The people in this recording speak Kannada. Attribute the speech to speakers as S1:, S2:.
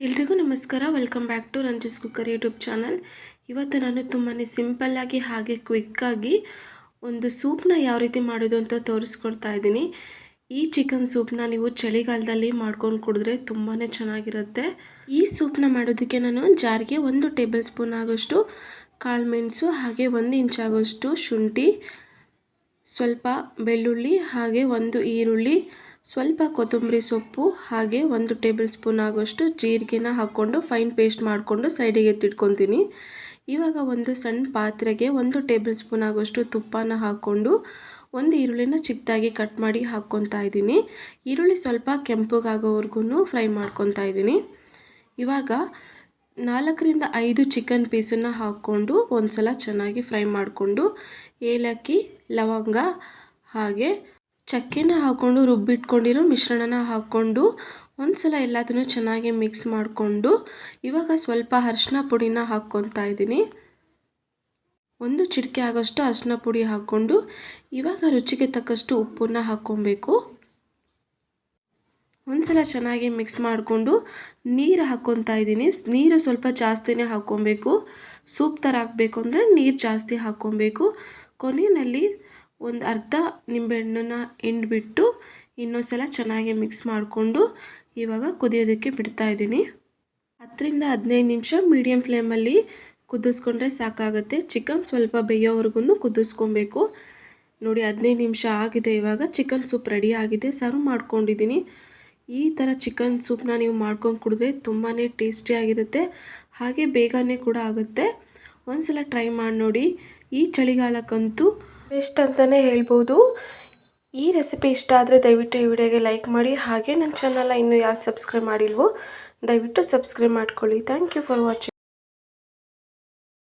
S1: ಎಲ್ರಿಗೂ ನಮಸ್ಕಾರ. Welcome back to Ranji's cooker YouTube channel. ಇವತ್ತು ನಾನು ತುಂಬಾ ಸಿಂಪಲ್ಲಾಗಿ ಹಾಗೆ ಕ್ವಿಕ್ಕಾಗಿ ಒಂದು ಸೂಪ್ನ ಯಾವ ರೀತಿ ಮಾಡೋದು ಅಂತ ತೋರಿಸ್ಕೊಡ್ತಾ ಇದ್ದೀನಿ. ಈ ಚಿಕನ್ ಸೂಪ್ನ ನೀವು ಚಳಿಗಾಲದಲ್ಲಿ ಮಾಡ್ಕೊಂಡು ಕುಡಿದ್ರೆ ತುಂಬಾ ಚೆನ್ನಾಗಿರುತ್ತೆ. ಈ ಸೂಪ್ನ ಮಾಡೋದಕ್ಕೆ ನಾನು ಜಾರಿಗೆ 1 ಟೇಬಲ್ ಸ್ಪೂನ್ ಆಗೋಷ್ಟು ಕಾಳುಮೆಣಸು, ಹಾಗೆ 1 ಇಂಚ್ ಆಗೋಷ್ಟು ಶುಂಠಿ, ಸ್ವಲ್ಪ ಬೆಳ್ಳುಳ್ಳಿ, ಹಾಗೆ 1 ಈರುಳ್ಳಿ, ಸ್ವಲ್ಪ ಕೊತ್ತಂಬರಿ ಸೊಪ್ಪು, ಹಾಗೆ 1 ಟೇಬಲ್ ಸ್ಪೂನ್ ಆಗೋಷ್ಟು ಜೀರಿಗೆನ ಹಾಕ್ಕೊಂಡು ಫೈನ್ ಪೇಸ್ಟ್ ಮಾಡಿಕೊಂಡು ಸೈಡಿಗೆ ಎತ್ತಿಟ್ಕೊತೀನಿ. ಇವಾಗ ಒಂದು ಸಣ್ಣ ಪಾತ್ರೆಗೆ 1 ಟೇಬಲ್ ಸ್ಪೂನ್ ಆಗೋಷ್ಟು ತುಪ್ಪನ ಹಾಕ್ಕೊಂಡು 1 ಈರುಳ್ಳಿನ ಚಿಕ್ಕದಾಗಿ ಕಟ್ ಮಾಡಿ ಹಾಕ್ಕೊತಾ ಇದ್ದೀನಿ. ಈರುಳ್ಳಿ ಸ್ವಲ್ಪ ಕೆಂಪಗಾಗೋವರೆಗೂ ಫ್ರೈ ಮಾಡ್ಕೊತಾ ಇದ್ದೀನಿ. ಇವಾಗ 4 ರಿಂದ 5 ಚಿಕನ್ ಪೀಸನ್ನು ಹಾಕ್ಕೊಂಡು ಒಂದು ಸಲ ಚೆನ್ನಾಗಿ ಫ್ರೈ ಮಾಡಿಕೊಂಡು ಏಲಕ್ಕಿ, ಲವಂಗ, ಹಾಗೆ ಚಕ್ಕೆನ ಹಾಕ್ಕೊಂಡು ರುಬ್ಬಿಟ್ಕೊಂಡಿರೋ ಮಿಶ್ರಣನ ಹಾಕ್ಕೊಂಡು ಒಂದು ಸಲ ಎಲ್ಲದನ್ನು ಚೆನ್ನಾಗಿ ಮಿಕ್ಸ್ ಮಾಡಿಕೊಂಡು ಇವಾಗ ಸ್ವಲ್ಪ ಅರಿಶಿನ ಪುಡಿನ ಹಾಕ್ಕೊತಾ ಇದ್ದೀನಿ. 1 ಚಿಟಿಕೆ ಆಗೋಷ್ಟು ಅರಿಶಿನ ಪುಡಿ ಹಾಕ್ಕೊಂಡು ಇವಾಗ ರುಚಿಗೆ ತಕ್ಕಷ್ಟು ಉಪ್ಪನ್ನು ಹಾಕ್ಕೊಬೇಕು. ಒಂದು ಸಲ ಚೆನ್ನಾಗಿ ಮಿಕ್ಸ್ ಮಾಡಿಕೊಂಡು ನೀರು ಹಾಕ್ಕೊತಾ ಇದ್ದೀನಿ. ನೀರು ಸ್ವಲ್ಪ ಜಾಸ್ತಿನೇ ಹಾಕ್ಕೊಬೇಕು. ಸೂಪ್ ಥರ ಹಾಕಬೇಕು ಅಂದರೆ ನೀರು ಜಾಸ್ತಿ ಹಾಕ್ಕೊಬೇಕು. ಕೊನೆಯಲ್ಲಿ ಒಂದು ಅರ್ಧ ನಿಂಬೆಹಣ್ಣನ್ನು ಹಿಂಡ್ಬಿಟ್ಟು ಇನ್ನೊಂದು ಸಲ ಚೆನ್ನಾಗಿ ಮಿಕ್ಸ್ ಮಾಡಿಕೊಂಡು ಇವಾಗ ಕುದಿಯೋದಕ್ಕೆ ಬಿಡ್ತಾ ಇದ್ದೀನಿ. 10 ರಿಂದ 15 ನಿಮಿಷ ಮೀಡಿಯಮ್ ಫ್ಲೇಮಲ್ಲಿ ಕುದಿಸ್ಕೊಂಡ್ರೆ ಸಾಕಾಗುತ್ತೆ. ಚಿಕನ್ ಸ್ವಲ್ಪ ಬೇಯೋವರೆಗೂ ಕುದಿಸ್ಕೊಬೇಕು. ನೋಡಿ 15 ನಿಮಿಷ ಆಗಿದೆ. ಇವಾಗ ಚಿಕನ್ ಸೂಪ್ ರೆಡಿ ಆಗಿದೆ. ಸರ್ವ್ ಮಾಡ್ಕೊಂಡಿದ್ದೀನಿ. ಈ ಥರ ಚಿಕನ್ ಸೂಪ್ನ ನೀವು ಮಾಡ್ಕೊಂಡು ಕುಡಿದ್ರೆ ತುಂಬಾ ಟೇಸ್ಟಿಯಾಗಿರುತ್ತೆ, ಹಾಗೆ ಬೇಗನೆ ಕೂಡ ಆಗುತ್ತೆ. ಒಂದು ಸಲ ಟ್ರೈ ಮಾಡಿ ನೋಡಿ. ಈ ಚಳಿಗಾಲಕ್ಕಂತೂ ಬೆಸ್ಟ್ ಅಂತಲೇ ಹೇಳ್ಬೋದು. ಈ ರೆಸಿಪಿ ಇಷ್ಟ ಆದರೆ ದಯವಿಟ್ಟು ಈ ವಿಡಿಯೋಗೆ ಲೈಕ್ ಮಾಡಿ, ಹಾಗೆ ನನ್ನ ಚಾನಲ್ನ ಇನ್ನೂ ಯಾರು ಸಬ್ಸ್ಕ್ರೈಬ್ ಮಾಡಿಲ್ವೋ ದಯವಿಟ್ಟು ಸಬ್ಸ್ಕ್ರೈಬ್ ಮಾಡ್ಕೊಳ್ಳಿ. Thank you for watching.